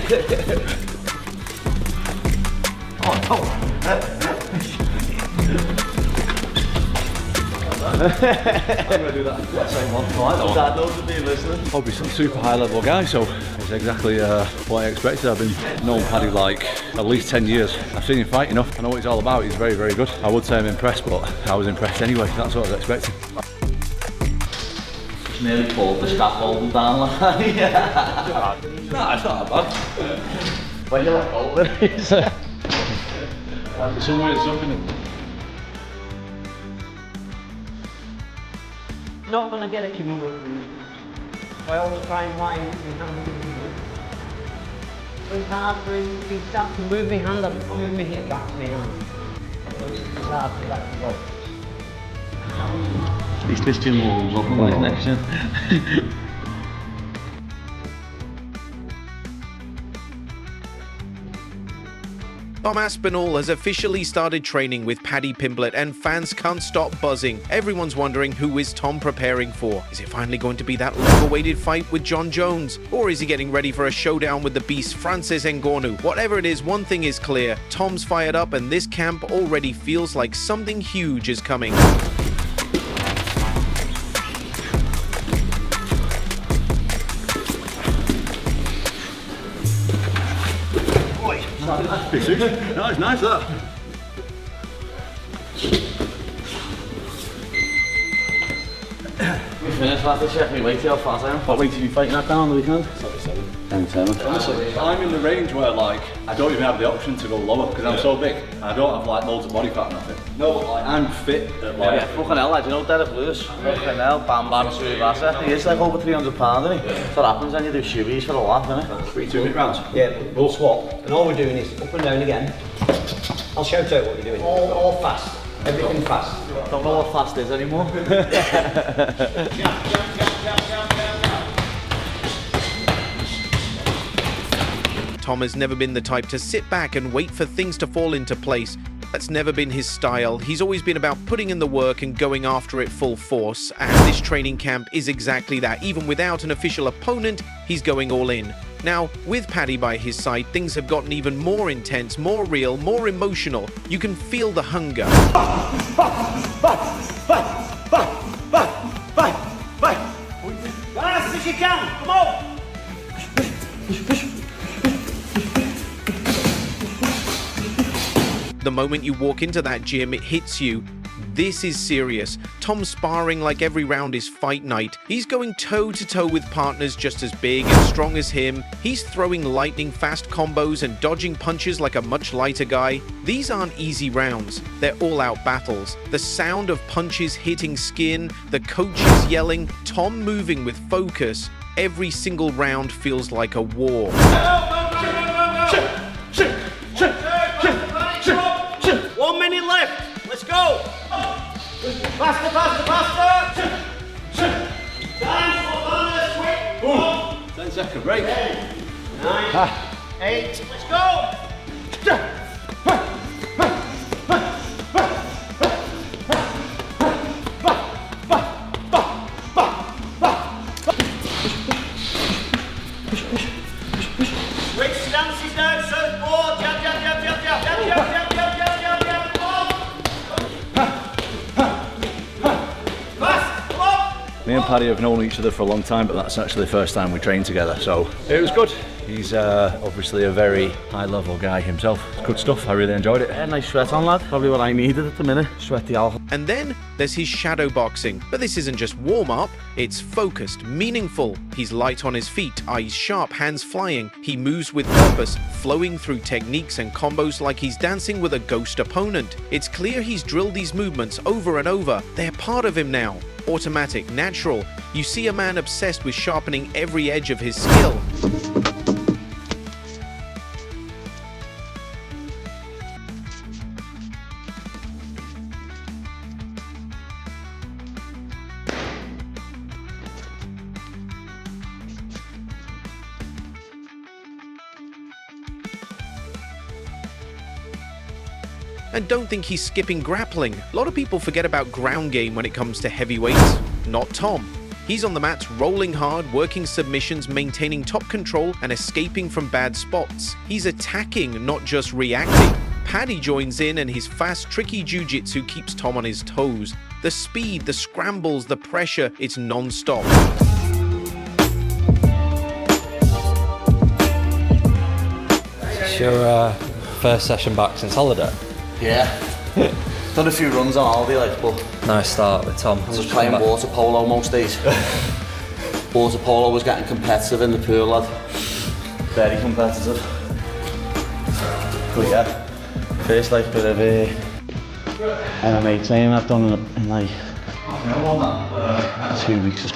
I'm going to do that same one. Dad knows to be listening. Obviously, super high level guy, so it's exactly what I expected. I've been knowing Paddy like at least 10 years. I've seen him fight enough. I know what he's all about. He's very, very good. I would say I'm impressed, but I was impressed anyway. That's what I was expecting. Just nearly pulled the scaffolding down like that. No, it's not that bad. When you let go of it, it's some weird stuff in it. Not gonna get it. I always try and line it. It's hard for him to start to move my hand up, move my hip back to my hand. It's hard for that to go. at least this gym will open like next year. Tom Aspinall has officially started training with Paddy Pimblett and fans can't stop buzzing. Everyone's wondering, who is Tom preparing for? Is it finally going to be that long-awaited fight with Jon Jones? Or is he getting ready for a showdown with the beast Francis Ngannou? Whatever it is, one thing is clear. Tom's fired up and this camp already feels like something huge is coming. No, it's nice that. We finished, we'll have to check me weight, how fast I am. What weight did you fighting at down on the weekend? 10. Honestly, I'm in the range where like I don't even have the option to go lower because I'm so big. I don't have like loads of body fat or nothing. No, but like I'm fit at like... Yeah, fucking hell, lad, you know Derek Lewis? Fucking hell, bam bam, Suvasa. He is like over 300 pounds, isn't he? That's what happens when you do shoeies for a laugh, isn't it? 3 2-minute rounds. Yeah, we'll swap. And all we're doing is up and down again. I'll shout out what you're doing. All fast. Everything fast. Don't know what fast is anymore. Tom has never been the type to sit back and wait for things to fall into place. That's never been his style. He's always been about putting in the work and going after it full force. And this training camp is exactly that. Even without an official opponent, he's going all in. Now, with Paddy by his side, things have gotten even more intense, more real, more emotional. You can feel the hunger. Fast as you can, come on! The moment you walk into that gym, it hits you. This is serious. Tom's sparring like every round is fight night. He's going toe-to-toe with partners just as big and strong as him. He's throwing lightning-fast combos and dodging punches like a much lighter guy. These aren't easy rounds. They're all-out battles. The sound of punches hitting skin, the coaches yelling, Tom moving with focus. Every single round feels like a war. 1 minute left. Let's go. Faster, faster, faster. Time for quick. 10-second break. 9, 8. Let's go. Switch stances now, surfboard. Jab, jab, jab, jab, jab, jab, jab, jab, jab, jab, jab, jab. Me and Paddy have known each other for a long time, but that's actually the first time we trained together, so it was good. He's obviously a very high-level guy himself. It's good stuff. I really enjoyed it. Yeah, nice sweat on, lad. Probably what I needed at the minute. Sweat the alcohol. And then there's his shadow boxing. But this isn't just warm-up, it's focused, meaningful. He's light on his feet, eyes sharp, hands flying. He moves with purpose, flowing through techniques and combos like he's dancing with a ghost opponent. It's clear he's drilled these movements over and over. They're part of him now. Automatic, natural. You see a man obsessed with sharpening every edge of his skill. And don't think he's skipping grappling. A lot of people forget about ground game when it comes to heavyweights. Not Tom. He's on the mats, rolling hard, working submissions, maintaining top control, and escaping from bad spots. He's attacking, not just reacting. Paddy joins in, and his fast, tricky jiu-jitsu keeps Tom on his toes. The speed, the scrambles, the pressure, it's non-stop. It's your first session back since holiday? Yeah. Done a few runs on holiday, like, but Nice start with Tom. I was playing water polo most days. Water polo was getting competitive in the pool, lad. Very competitive. But yeah, first like bit of MMA training I've done in like 2 weeks.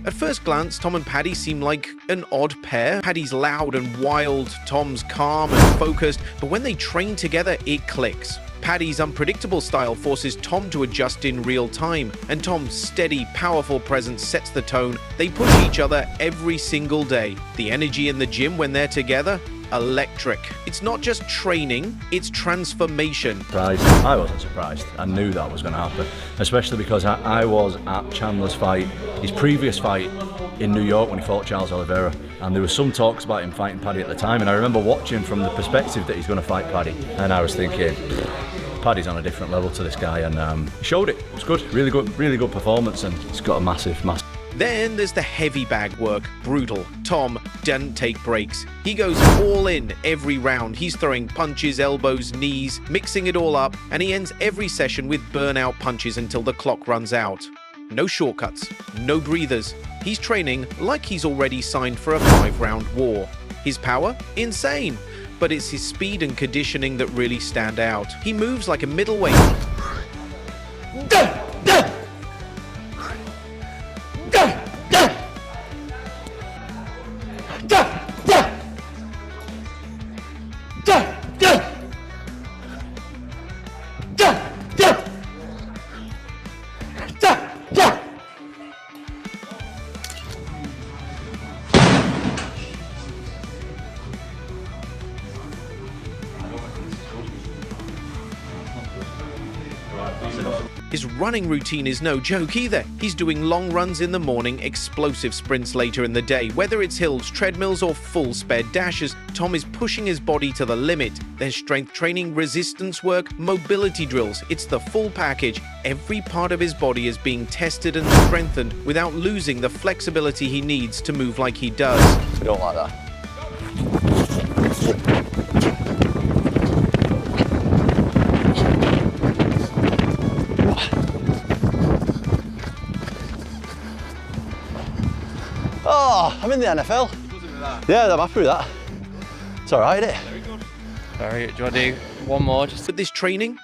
At first glance, Tom and Paddy seem like an odd pair. Paddy's loud and wild, Tom's calm and focused, but when they train together, it clicks. Paddy's unpredictable style forces Tom to adjust in real time, and Tom's steady, powerful presence sets the tone. They push each other every single day. The energy in the gym when they're together? Electric. It's not just training, it's transformation. Surprised. I wasn't surprised. I knew that was going to happen, especially because I was at Chandler's fight, his previous fight in New York when he fought Charles Oliveira, and there was some talks about him fighting Paddy at the time, and I remember watching from the perspective that he's going to fight Paddy, and I was thinking, Paddy's on a different level to this guy, and he showed it. It was good, really good performance, and he's got a massive. Then there's the heavy bag work, brutal. Tom doesn't take breaks. He goes all in every round. He's throwing punches, elbows, knees, mixing it all up, and he ends every session with burnout punches until the clock runs out. No shortcuts, no breathers. He's training like he's already signed for a 5-round war. His power? Insane. But it's his speed and conditioning that really stand out. He moves like a middleweight. His running routine is no joke either. He's doing long runs in the morning, explosive sprints later in the day. Whether it's hills, treadmills, or full sped dashes, Tom is pushing his body to the limit. There's strength training, resistance work, mobility drills. It's the full package. Every part of his body is being tested and strengthened without losing the flexibility he needs to move like he does. You don't like that? Oh, I'm in the NFL. Yeah, I'm happy with that. It's all right, isn't it? Very good. Very good. Do you want to do one more? But this training,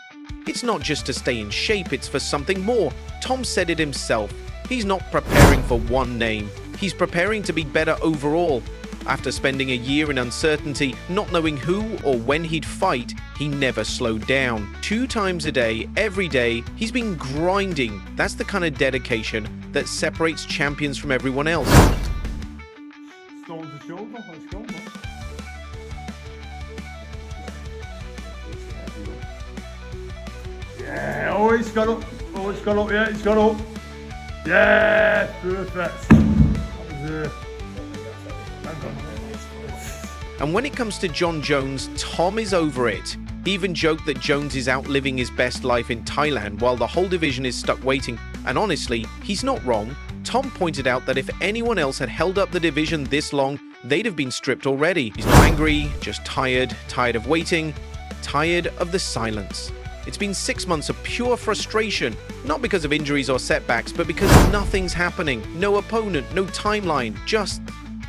it's not just to stay in shape, it's for something more. Tom said it himself. He's not preparing for one name. He's preparing to be better overall. After spending a year in uncertainty, not knowing who or when he'd fight, he never slowed down. 2 times a day, every day, he's been grinding. That's the kind of dedication that separates champions from everyone else. Stone to shoulder, let's go, man. Yeah, oh, he's got up. Oh, it's got up, yeah, it's got up. Yeah, perfect. That was And when it comes to Jon Jones, Tom is over it. He even joked that Jones is out living his best life in Thailand while the whole division is stuck waiting. And honestly, he's not wrong. Tom pointed out that if anyone else had held up the division this long, they'd have been stripped already. He's not angry, just tired of waiting, tired of the silence. It's been 6 months of pure frustration, not because of injuries or setbacks, but because nothing's happening. No opponent, no timeline, just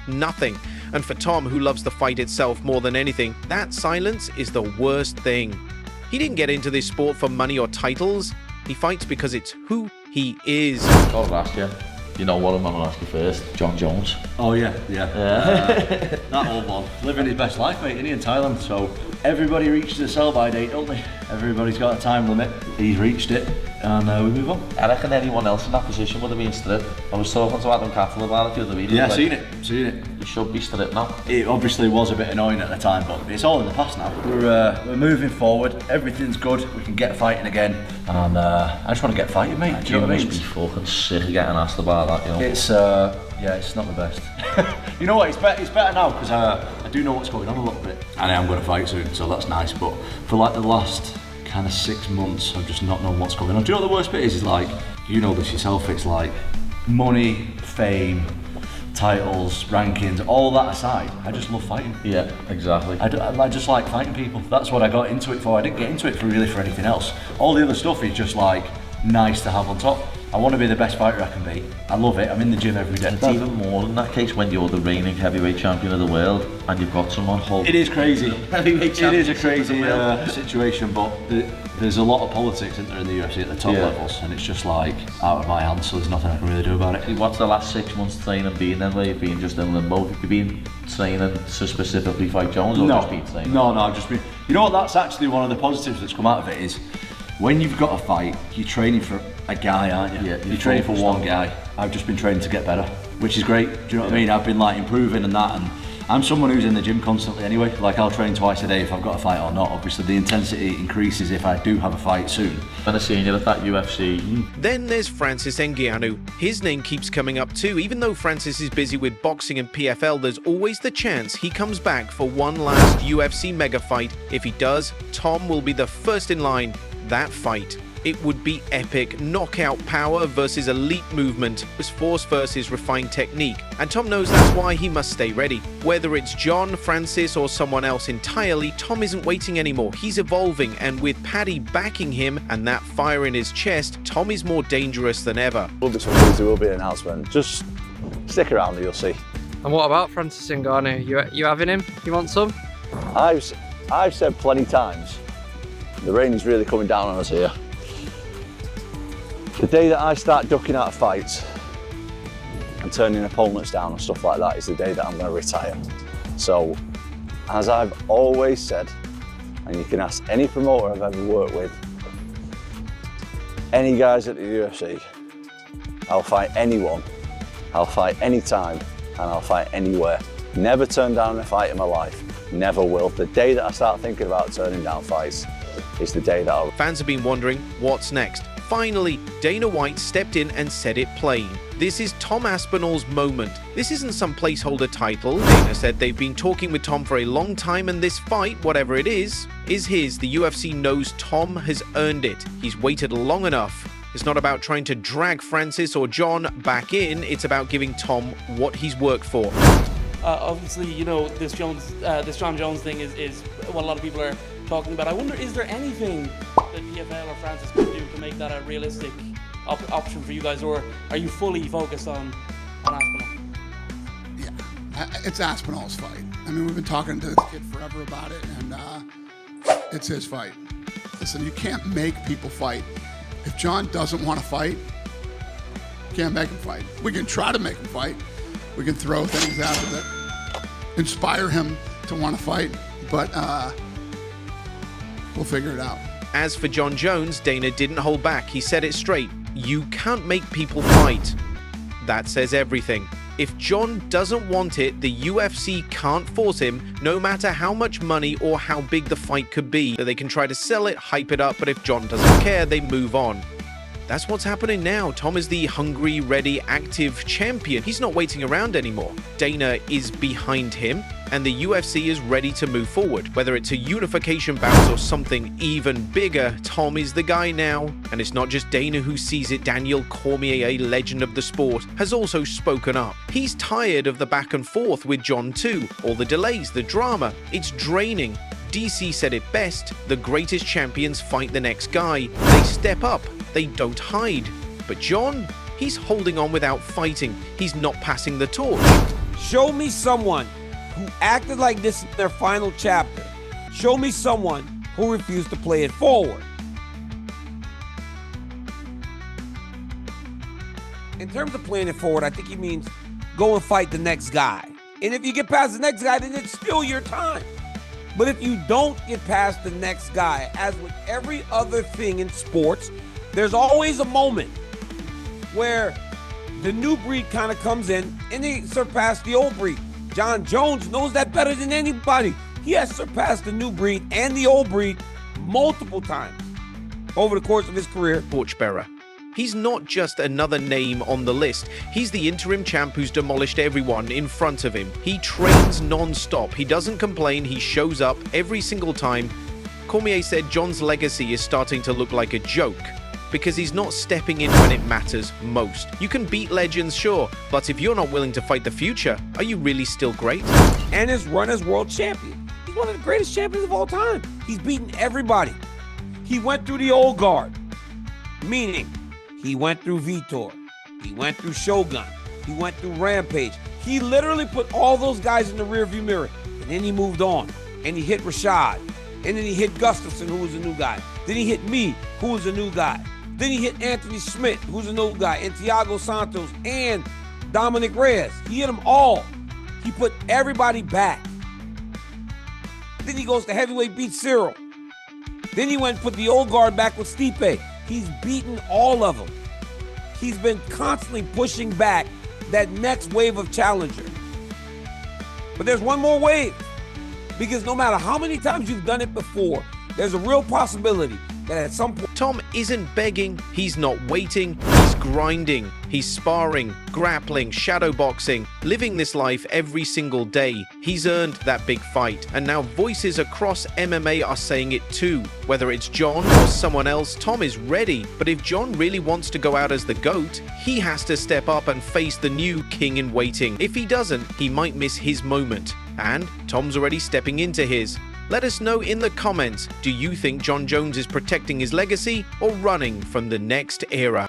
nothing. And for Tom, who loves the fight itself more than anything, that silence is the worst thing. He didn't get into this sport for money or titles. He fights because it's who he is. God last year. You know what I'm gonna ask you first? Jon Jones. Oh yeah. That old one, living his best life, mate, isn't he, in Thailand? So everybody reaches a sell-by date, don't they? Everybody's got a time limit. He's reached it, and we move on. I reckon anyone else in that position would have been stripped. I was talking to Adam Cattell about it the other week. Yeah, like, seen it. You should be stripped now. It obviously was a bit annoying at the time, but it's all in the past now. We're moving forward. Everything's good. We can get fighting again, and I just want to get fighting, mate. Do you know what I mean? Must be fucking sick of getting asked about that. You know. It's it's not the best. You know what? It's better now because I do know what's going on a little bit, and I am going to fight soon, so that's nice. But for like the last kind of 6 months, I've just not known what's going on. Do you know what the worst bit is? Is like, you know this yourself. It's like money, fame, titles, rankings, all that aside, I just love fighting. Yeah, exactly. I just like fighting people. That's what I got into it for. I didn't get into it for anything else. All the other stuff is just like nice to have on top. I want to be the best fighter I can be. I love it. I'm in the gym every day. It's even more in that case when you're the reigning heavyweight champion of the world and you've got someone holding. It is crazy. Heavyweight It is a champion crazy situation, but there's a lot of politics, isn't there, in the UFC at the top levels, and it's just like out of my hands, so there's nothing I can really do about it. What's the last 6 months training been then, where you've been just in limbo? Have you been training to specifically fight Jones, or just been training? No, I've just been. You know what? That's actually one of the positives that's come out of it is when you've got a fight, you're training for a guy, aren't you? Yeah, you're training for one guy. I've just been training to get better, which is great. Do you know what I mean? I've been like improving and that, and I'm someone who's in the gym constantly anyway. Like I'll train twice a day if I've got a fight or not. Obviously the intensity increases if I do have a fight soon. When I seen you at that UFC. Then there's Francis Ngannou. His name keeps coming up too. Even though Francis is busy with boxing and PFL, there's always the chance he comes back for one last UFC mega fight. If he does, Tom will be the first in line. That fight, it would be epic. Knockout power versus elite movement, force versus refined technique. And Tom knows that's why he must stay ready. Whether it's Jon, Francis, or someone else entirely, Tom isn't waiting anymore. He's evolving, and with Paddy backing him and that fire in his chest, Tom is more dangerous than ever. Will be some news, there will be an announcement. Just stick around and you'll see. And what about Francis Ngannou? You having him? You want some? I've said plenty times, the rain is really coming down on us here. The day that I start ducking out of fights and turning opponents down and stuff like that is the day that I'm going to retire. So, as I've always said, and you can ask any promoter I've ever worked with, any guys at the UFC, I'll fight anyone, I'll fight anytime, and I'll fight anywhere. Never turn down a fight in my life, never will. The day that I start thinking about turning down fights is the day that I'll... Fans have been wondering, what's next? Finally, Dana White stepped in and said it plain. This is Tom Aspinall's moment. This isn't some placeholder title. Dana said they've been talking with Tom for a long time, and this fight, whatever it is his. The UFC knows Tom has earned it. He's waited long enough. It's not about trying to drag Francis or Jon back in. It's about giving Tom what he's worked for. Obviously, you know, this Jon Jones thing is what a lot of people are talking about. I wonder, is there anything that PFL or Francis could do to make that a realistic option for you guys, or are you fully focused on Aspinall? Yeah, it's Aspinall's fight. I mean, we've been talking to this kid forever about it, and it's his fight. Listen, you can't make people fight. If Jon doesn't want to fight, you can't make him fight. We can try to make him fight. We can throw things at him that inspire him to want to fight, but we'll figure it out. As for Jon Jones, Dana didn't hold back. He said it straight. You can't make people fight. That says everything. If Jon doesn't want it, the UFC can't force him, no matter how much money or how big the fight could be. They can try to sell it, hype it up, but if Jon doesn't care, they move on. That's what's happening now. Tom is the hungry, ready, active champion. He's not waiting around anymore. Dana is behind him, and the UFC is ready to move forward. Whether it's a unification bout or something even bigger, Tom is the guy now. And it's not just Dana who sees it. Daniel Cormier, a legend of the sport, has also spoken up. He's tired of the back and forth with Jon too. All the delays, the drama. It's draining. DC said it best, the greatest champions fight the next guy. They step up, they don't hide. But Jon, he's holding on without fighting. He's not passing the torch. Show me someone who acted like this in their final chapter. Show me someone who refused to play it forward. in terms of playing it forward, I think he means go and fight the next guy. And if you get past the next guy, then it's still your time. But if you don't get past the next guy, as with every other thing in sports, there's always a moment where the new breed kind of comes in and they surpass the old breed. Jon Jones knows that better than anybody. He has surpassed the new breed and the old breed multiple times over the course of his career. Torchbearer. He's not just another name on the list. He's the interim champ who's demolished everyone in front of him. He trains non-stop. He doesn't complain. He shows up every single time. Cormier said Jon's legacy is starting to look like a joke because he's not stepping in when it matters most. You can beat legends, sure, but if you're not willing to fight the future, are you really still great? And his run as world champion. He's one of the greatest champions of all time. He's beaten everybody. He went through the old guard, meaning he went through Vitor, he went through Shogun, he went through Rampage. He literally put all those guys in the rearview mirror, and then he moved on, and he hit Rashad, and then he hit Gustafsson, who was a new guy. Then he hit me, who was a new guy. Then he hit Anthony Smith, who's a new guy, and Thiago Santos, and Dominic Reyes. He hit them all. He put everybody back. Then he goes to heavyweight, beat Cyril. Then he went and put the old guard back with Stipe. He's beaten all of them. He's been constantly pushing back that next wave of challenger. But there's one more wave, because no matter how many times you've done it before, there's a real possibility that at some point... Tom isn't begging, he's not waiting, he's grinding, he's sparring, grappling, shadowboxing, living this life every single day. He's earned that big fight, and now voices across MMA are saying it too. Whether it's Jon or someone else, Tom is ready, but if Jon really wants to go out as the GOAT, he has to step up and face the new king in waiting. If he doesn't, he might miss his moment, and Tom's already stepping into his. Let us know in the comments, do you think Jon Jones is protecting his legacy or running from the next era?